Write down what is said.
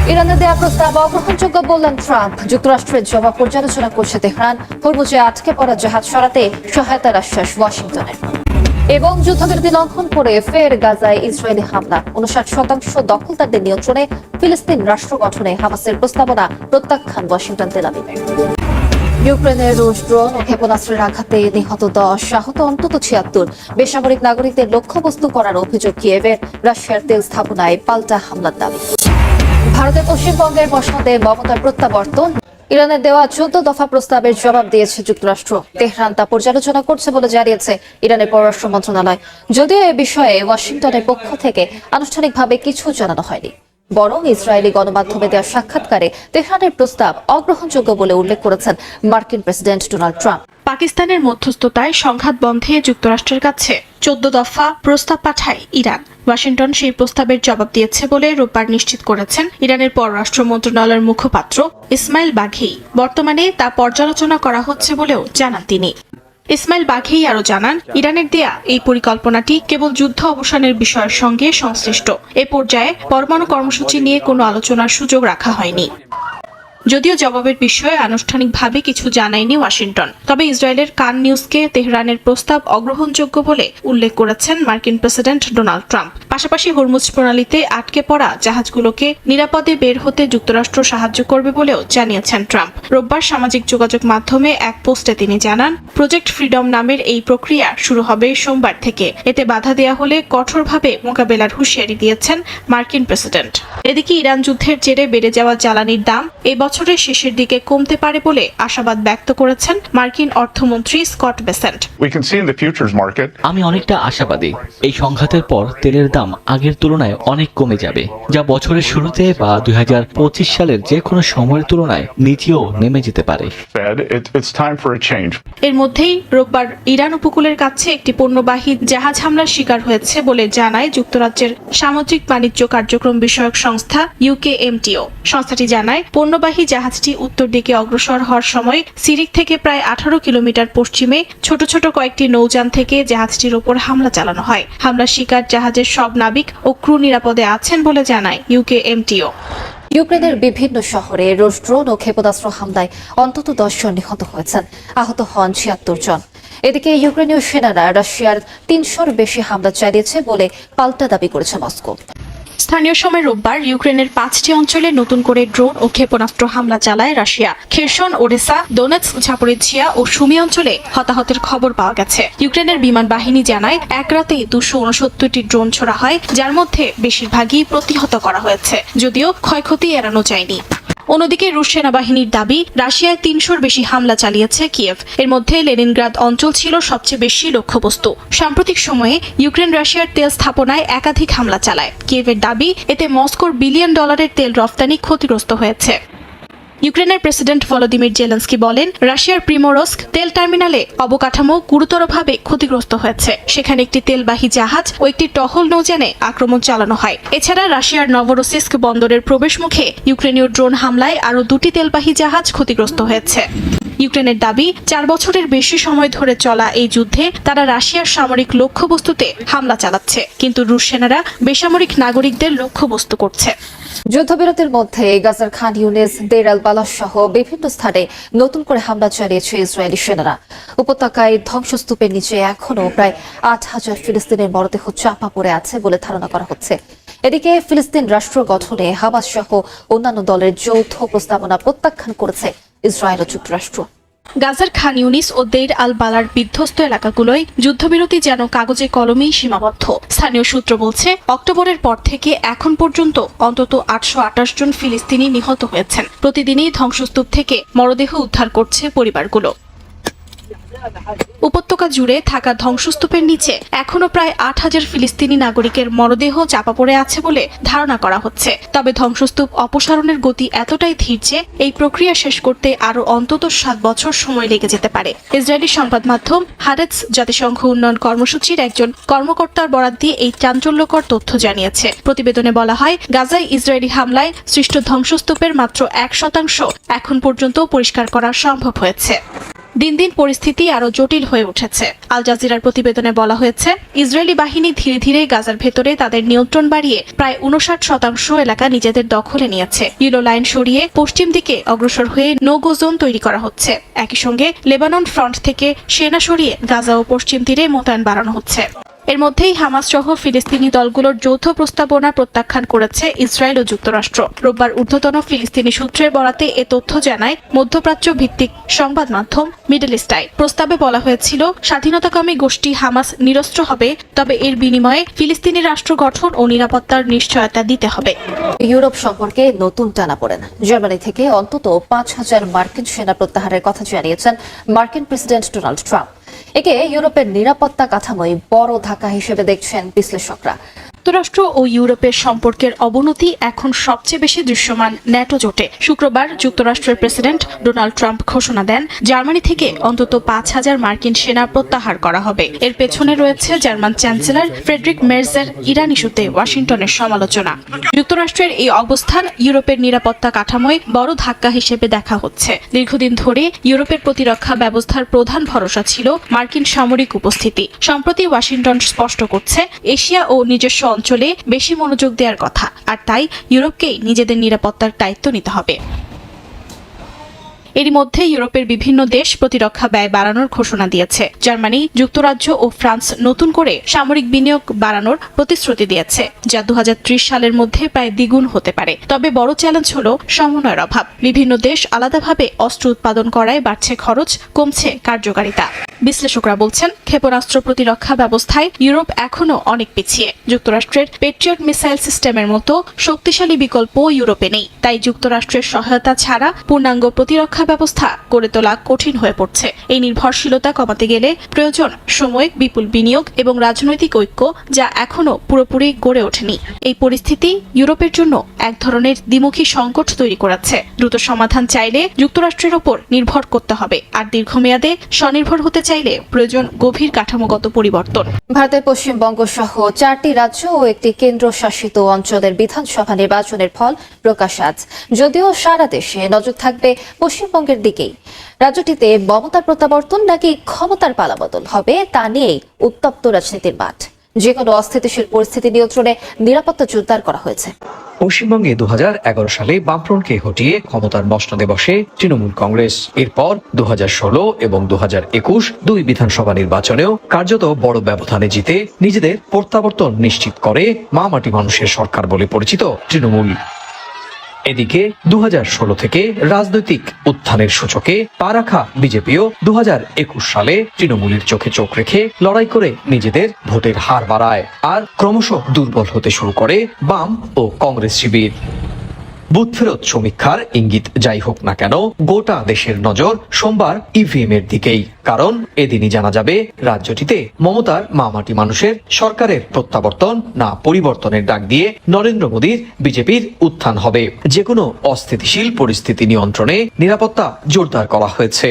ইরানের দেয়া প্রস্তাব অগ্রহণযোগ্য বললেন ট্রাম্প। যুক্তরাষ্ট্রের জবাব পর্যালোচনা করছে তেহরান। হরমুজে আটকে পড়া জাহাজ সরাতে সহায়তার আশ্বাস ওয়াশিংটনের। এবং যুদ্ধবিরতি লঙ্ঘন করে ফের গাজায় ইসরায়েলি হামলা। 59% দখলদারদের নিয়ন্ত্রণে ফিলিস্তিন রাষ্ট্র গঠনে হামাসের প্রস্তাবনা প্রত্যাখ্যান ওয়াশিংটন তেল আবিবের। ইউক্রেনের রুশ ড্রোন ও ক্ষেপণাস্ত্রের আঘাতে নিহত 10, আহত অন্তত 76। বেসামরিক নাগরিকদের লক্ষ্যবস্তু করার অভিযোগ কিয়েভের। রাশিয়ার তেল স্থাপনায় পাল্টা হামলার দাবি। ভারতের পশ্চিমবঙ্গের মসনদে মমতার প্রত্যাবর্তন। ইরানের দেওয়া 14 দফা প্রস্তাবের জবাব দিয়েছে যুক্তরাষ্ট্র। তেহরান তা পর্যালোচনা করছে বলে জানিয়েছে ইরানের পররাষ্ট্র মন্ত্রণালয়। যদিও এ বিষয়ে ওয়াশিংটনের পক্ষ থেকে আনুষ্ঠানিকভাবে কিছু জানানো হয়নি, বরং ইসরায়েলি গণমাধ্যমে দেওয়া সাক্ষাৎকারে তেহরানের প্রস্তাব অগ্রহণযোগ্য বলে উল্লেখ করেছেন মার্কিন প্রেসিডেন্ট ডোনাল্ড ট্রাম্প। পাকিস্তানের মধ্যস্থতায় সংঘাত বন্ধে যুক্তরাষ্ট্রের কাছে 14 দফা প্রস্তাব পাঠায় ইরান। ওয়াশিংটন সেই প্রস্তাবের জবাব দিয়েছে বলে রোববার নিশ্চিত করেছেন ইরানের পররাষ্ট্র মন্ত্রণালয়ের মুখপাত্র ইসমাইল বাঘেই। বর্তমানে তা পর্যালোচনা করা হচ্ছে বলেও জানান তিনি। ইসমাইল বাঘেই আরও জানান, ইরানের দেয়া এই পরিকল্পনাটি কেবল যুদ্ধ অবসানের বিষয়ের সঙ্গে সংশ্লিষ্ট। এ পর্যায়ে পরমাণু কর্মসূচি নিয়ে কোনো আলোচনার সুযোগ রাখা হয়নি। যদিও জবাবের বিষয়ে আনুষ্ঠানিকভাবে কিছু জানায়নি ওয়াশিংটন, তবে ইসরায়েলের কান নিউজকে তেহরানের প্রস্তাব অগ্রহণযোগ্য বলে উল্লেখ করেছেন মার্কিন প্রেসিডেন্ট ডোনাল্ড ট্রাম্প। পাশাপাশি হরমুজ প্রণালীতে আটকে পড়া জাহাজগুলোকে নিরাপদে বের হতে যুক্তরাষ্ট্র সাহায্য করবে বলেও জানিয়েছেন ট্রাম্প। রোববার সামাজিক যোগাযোগ মাধ্যমে এক পোস্টে তিনি জানান, প্রজেক্ট ফ্রিডম নামের এই প্রক্রিয়া শুরু হবে সোমবার থেকে। এতে বাধা দেয়া হলে কঠোরভাবে মোকাবেলার হুঁশিয়ারি দিয়েছেন মার্কিন প্রেসিডেন্ট। এদিকে ইরান যুদ্ধের জেরে বেড়ে যাওয়া জ্বালানির দাম বছরের শেষের দিকে কমতে পারে বলে আশাবাদ ব্যক্ত করেছেন মার্কিন অর্থমন্ত্রী স্কট বেসেন্ট। আমি অনেকটা আশাবাদী, এই সংঘাতের পর তেলের দাম আগের তুলনায় অনেক কমে যাবে, যা বছরের শুরুতে বা 2025 সালের যে কোনো সময়ের তুলনায় নিচেও নেমে যেতে পারে। এর মধ্যেই রোববার ইরান উপকূলের কাছে একটি পণ্যবাহী জাহাজ হামলার শিকার হয়েছে বলে জানায় যুক্তরাজ্যের সামুদ্রিক বাণিজ্য কার্যক্রম বিষয়ক সংস্থা UKMTO। সংস্থাটি জানায়, পণ্যবাহী জাহাজটি উত্তর দিকে অগ্রসর হওয়ার সময় সিরিক থেকে প্রায় 18 কিলোমিটার পশ্চিমে ছোট ছোট কয়েকটি নৌযান থেকে জাহাজটির ওপর হামলা চালানো হয়। হামলার শিকার জাহাজের সব নাবিক ও ক্রু নিরাপদে আছেন বলে জানায় UKMTO। ইউক্রেনের বিভিন্ন শহরে রুশ ড্রোন ও ক্ষেপণাস্ত্র হামলায় অন্তত 10 জন নিহত হয়েছেন, আহত হন 76 জন। এদিকে ইউক্রেনীয় সেনারা রাশিয়ার 300-র বেশি হামলা চালিয়েছে বলে পাল্টা দাবি করেছে মস্কো। স্থানীয় সময় রোববার ইউক্রেনের 5টি অঞ্চলে নতুন করে ড্রোন ও ক্ষেপণাস্ত্র হামলা চালায় Russia. Kherson, Odesa, Donetsk, Zaporizhzhia ও সুমি অঞ্চলে হতাহতের খবর পাওয়া গেছে। ইউক্রেনের বিমান বাহিনী জানায়, এক রাতেই 269টি ড্রোন ছোড়া হয়, যার মধ্যে বেশিরভাগই প্রতিহত করা হয়েছে, যদিও ক্ষয়ক্ষতি এড়ানো যায়নি। অন্যদিকে রুশ সেনাবাহিনীর দাবি, রাশিয়ায় 300-র বেশি হামলা চালিয়েছে কিয়েভ। এর মধ্যে লেনিনগ্রাদ অঞ্চল ছিল সবচেয়ে বেশি লক্ষ্যবস্তু। সাম্প্রতিক সময়ে ইউক্রেন রাশিয়ার তেল স্থাপনায় একাধিক হামলা চালায়। কিয়েভের দাবি, এতে মস্কোর $1 বিলিয়ন তেল রফতানি ক্ষতিগ্রস্ত হয়েছে। ইউক্রেনের প্রেসিডেন্ট ভলোদিমির জেলেনস্কি বলেন, রাশিয়ার প্রিমোরস্ক তেল টার্মিনালে অবকাঠামো গুরুতরভাবে ক্ষতিগ্রস্ত হয়েছে। সেখানে একটি তেলবাহী জাহাজ ও একটি টহল নৌযানে আক্রমণ চালানো হয়। এছাড়া রাশিয়ার নভরোসিস্ক বন্দরের প্রবেশমুখে ইউক্রেনীয় ড্রোন হামলায় আরও 2টি তেলবাহী জাহাজ ক্ষতিগ্রস্ত হয়েছে। ইউক্রেনের দাবি, 4 বছরের বেশি সময় ধরে চলা এই যুদ্ধে তারা রাশিয়ার সামরিক লক্ষ্যবস্তুতে হামলা চালাচ্ছে, কিন্তু রুশ সেনারা বেসামরিক নাগরিকদের লক্ষ্যবস্তু করছে। যুদ্ধবিরতির মধ্যে গাজার খান ইউনিস, দের আল বালাহ সহ বিভিন্ন স্থানে নতুন করে হামলা চালিয়েছে ইসরায়েলি সেনারা। উপত্যকায় ধ্বংসস্তূপের নিচে এখনও প্রায় 8,000 ফিলিস্তিনের মরদেহ চাপা পড়ে আছে বলে ধারণা করা হচ্ছে। এদিকে ফিলিস্তিন রাষ্ট্র গঠনে হামাস সহ অন্যান্য দলের যৌথ প্রস্তাবনা প্রত্যাখ্যান করেছে ইসরায়েল ও যুক্তরাষ্ট্র। গাজার খান ইউনিস ও দেইর আল বালার বিধ্বস্ত এলাকাগুলোয় যুদ্ধবিরতি যেন কাগজে কলমেই সীমাবদ্ধ। স্থানীয় সূত্র বলছে, অক্টোবরের পর থেকে এখন পর্যন্ত অন্তত 828 জন ফিলিস্তিনি নিহত হয়েছেন। প্রতিদিনই ধ্বংসস্তূপ থেকে মরদেহ উদ্ধার করছে পরিবারগুলো। উপত্যকা জুড়ে থাকা ধ্বংসস্তূপের নিচে এখনো প্রায় 8,000 ফিলিস্তিনি নাগরিকের মরদেহ চাপা পড়ে আছে বলে ধারণা করা হচ্ছে। তবে ধ্বংসস্তূপ অপসারণের গতি এতটাই ধীর যে এই প্রক্রিয়া শেষ করতে আরও অন্তত 7 বছর সময় লেগে যেতে পারে। ইসরায়েলি সংবাদ মাধ্যম হারেটস জাতিসংঘ উন্নয়ন কর্মসূচির একজন কর্মকর্তার বরাত দিয়ে এই চাঞ্চল্যকর তথ্য জানিয়েছে। প্রতিবেদনে বলা হয়, গাজায় ইসরায়েলি হামলায় সৃষ্ট ধ্বংসস্তূপের মাত্র 1% এখন পর্যন্ত পরিষ্কার করা সম্ভব হয়েছে। দিন দিন পরিস্থিতি আরো জটিল হয়ে উঠেছে। আল জাজিরার প্রতিবেদনে বলা হয়েছে, ইসরায়েলি বাহিনী ধীরে ধীরে গাজার ভেতরে তাদের নিয়ন্ত্রণ বাড়িয়ে প্রায় 59% এলাকা নিজেদের দখলে নিয়েছে। ইয়েলো লাইন সরিয়ে পশ্চিম দিকে অগ্রসর হয়ে নো গো জোন তৈরি করা হচ্ছে। একই সঙ্গে লেবানন ফ্রন্ট থেকে সেনা সরিয়ে গাজা ও পশ্চিম তীরে মোতায়েন বাড়ানো হচ্ছে। এর মধ্যেই হামাস সহ ফিলিস্তিনি দলগুলোর যৌথ প্রস্তাবনা প্রত্যাখ্যান করেছে ইসরায়েল ও যুক্তরাষ্ট্র। রোববার ঊর্ধ্বতন ফিলিস্তিনি সূত্রের বরাতে এ তথ্য জানায় মধ্যপ্রাচ্য ভিত্তিক সংবাদ মাধ্যম মিডল ইস্ট আই। প্রস্তাবে বলা হয়েছিল, স্বাধীনতাকামী গোষ্ঠী হামাস নিরস্ত্র হবে, তবে এর বিনিময়ে ফিলিস্তিনি রাষ্ট্র গঠন ও নিরাপত্তার নিশ্চয়তা দিতে হবে। ইউরোপ সম্পর্কে নতুন টানাপোড়েন। জার্মানি থেকে অন্তত ৫,০০০ মার্কিন সেনা প্রত্যাহারের কথা জানিয়েছেন মার্কিন প্রেসিডেন্ট ডোনাল্ড ট্রাম্প। একে ইউরোপের নিরাপত্তা কাঠামোয় বড় ধাক্কা হিসেবে দেখছেন বিশ্লেষকরা। যুক্তরাষ্ট্র ও ইউরোপের সম্পর্কের অবনতি এখন সবচেয়ে বেশি দৃশ্যমান ন্যাটো জোটে। শুক্রবার যুক্তরাষ্ট্রের প্রেসিডেন্ট ডোনাল্ড ট্রাম্প ঘোষণা দেন, জার্মানি থেকে অন্তত ৫,০০০ মার্কিন সেনা প্রত্যাহার করা হবে। এর পেছনে রয়েছে জার্মান চ্যান্সেলর ফ্রেডরিক মের্জের ইরান ইস্যুতে ওয়াশিংটনের সমালোচনা। যুক্তরাষ্ট্রের এই অবস্থান ইউরোপের নিরাপত্তা কাঠামোয় বড় ধাক্কা হিসেবে দেখা হচ্ছে। দীর্ঘদিন ধরে ইউরোপের প্রতিরক্ষা ব্যবস্থার প্রধান ভরসা ছিল মার্কিন সামরিক উপস্থিতি। সম্প্রতি ওয়াশিংটন স্পষ্ট করছে, এশিয়া ও নিজস্ব অঞ্চলে বেশি মনোযোগ দেওয়ার কথা, আর তাই ইউরোপকেই নিজেদের নিরাপত্তার দায়িত্ব নিতে হবে। এরই মধ্যে ইউরোপের বিভিন্ন দেশ প্রতিরক্ষা ব্যয় বাড়ানোর ঘোষণা দিয়েছে। জার্মানি, যুক্তরাজ্য ও ফ্রান্স নতুন করে সামরিক বিনিয়োগ বাড়ানোর প্রতিশ্রুতি দিয়েছে, যা 2030 সালের মধ্যে প্রায় দ্বিগুণ হতে পারে। তবে বড় চ্যালেঞ্জ হলো সমন্বয়ের অভাব। বিভিন্ন দেশ আলাদাভাবে অস্ত্র উৎপাদন করায় বাড়ছে খরচ, কমছে কার্যকারিতা। বিশ্লেষকরা বলছেন, ক্ষেপণাস্ত্র প্রতিরক্ষা ব্যবস্থায় ইউরোপ এখনও অনেক পিছিয়ে। যুক্তরাষ্ট্রের পেট্রিয়ট মিসাইল সিস্টেমের মতো শক্তিশালী বিকল্প ইউরোপে নেই। তাই যুক্তরাষ্ট্রের সহায়তা ছাড়া পূর্ণাঙ্গ প্রতিরক্ষা ব্যবস্থা গড়ে তোলা কঠিন হয়ে পড়ছে। এই নির্ভরশীলতা কমাতে গেলে প্রয়োজন সময়, বিপুল বিনিয়োগ এবং রাজনৈতিক ঐক্য, যা এখনো পুরোপুরি গড়ে ওঠেনি। এই পরিস্থিতি ইউরোপের জন্য এক ধরনের দ্বিমুখী সংকট তৈরি করেছে। দ্রুত সমাধান চাইলে যুক্তরাষ্ট্রের ওপর নির্ভর করতে হবে, আর দীর্ঘমেয়াদে স্বনির্ভর হতে চাইলে প্রয়োজন গভীর কাঠামোগত পরিবর্তন। ভারতের পশ্চিমবঙ্গ সহ 4টি রাজ্য ও একটি কেন্দ্রশাসিত অঞ্চলের বিধানসভা নির্বাচনের ফল প্রকাশ আজ। যদিও সারা দেশে নজর থাকবে পশ্চিমবঙ্গের দিকেই। রাজ্যটিতে মমতার প্রত্যাবর্তন নাকি ক্ষমতার পালাবদল হবে তা নিয়েই উত্তপ্ত রাজনীতির মাঠ। যে কোনো অস্থিতিশীল পরিস্থিতি নিয়ন্ত্রণে নিরাপত্তা জোরদার করা হয়েছে। পশ্চিমবঙ্গে 2011 সালে বামফ্রন্টকে হটিয়ে ক্ষমতার মসনদে বসে তৃণমূল কংগ্রেস। এরপর 2016 এবং 2021 দুই বিধানসভা নির্বাচনেও কার্যত বড় ব্যবধানে জিতে নিজেদের প্রত্যাবর্তন নিশ্চিত করে মা মাটি মানুষের সরকার বলে পরিচিত তৃণমূল। এদিকে 2016 থেকে রাজনৈতিক উত্থানের সূচকে পা রাখা বিজেপিও 2021 সালে তৃণমূলের চোখে চোখ রেখে লড়াই করে নিজেদের ভোটের হার বাড়ায়, আর ক্রমশ দুর্বল হতে শুরু করে বাম ও কংগ্রেস শিবির। বুথ ফেরত সমীক্ষার ইঙ্গিত যাই হোক না কেন, গোটা দেশের নজর সোমবার ইভিএম এর দিকেই। কারণ এদিনই জানা যাবে রাজ্যটিতে মমতার মামাটি মানুষের সরকারের প্রত্যাবর্তন না পরিবর্তনের ডাক দিয়ে নরেন্দ্র মোদীর বিজেপির উত্থান হবে। যে কোনো অস্থিতিশীল পরিস্থিতি নিয়ন্ত্রণে নিরাপত্তা জোরদার করা হয়েছে।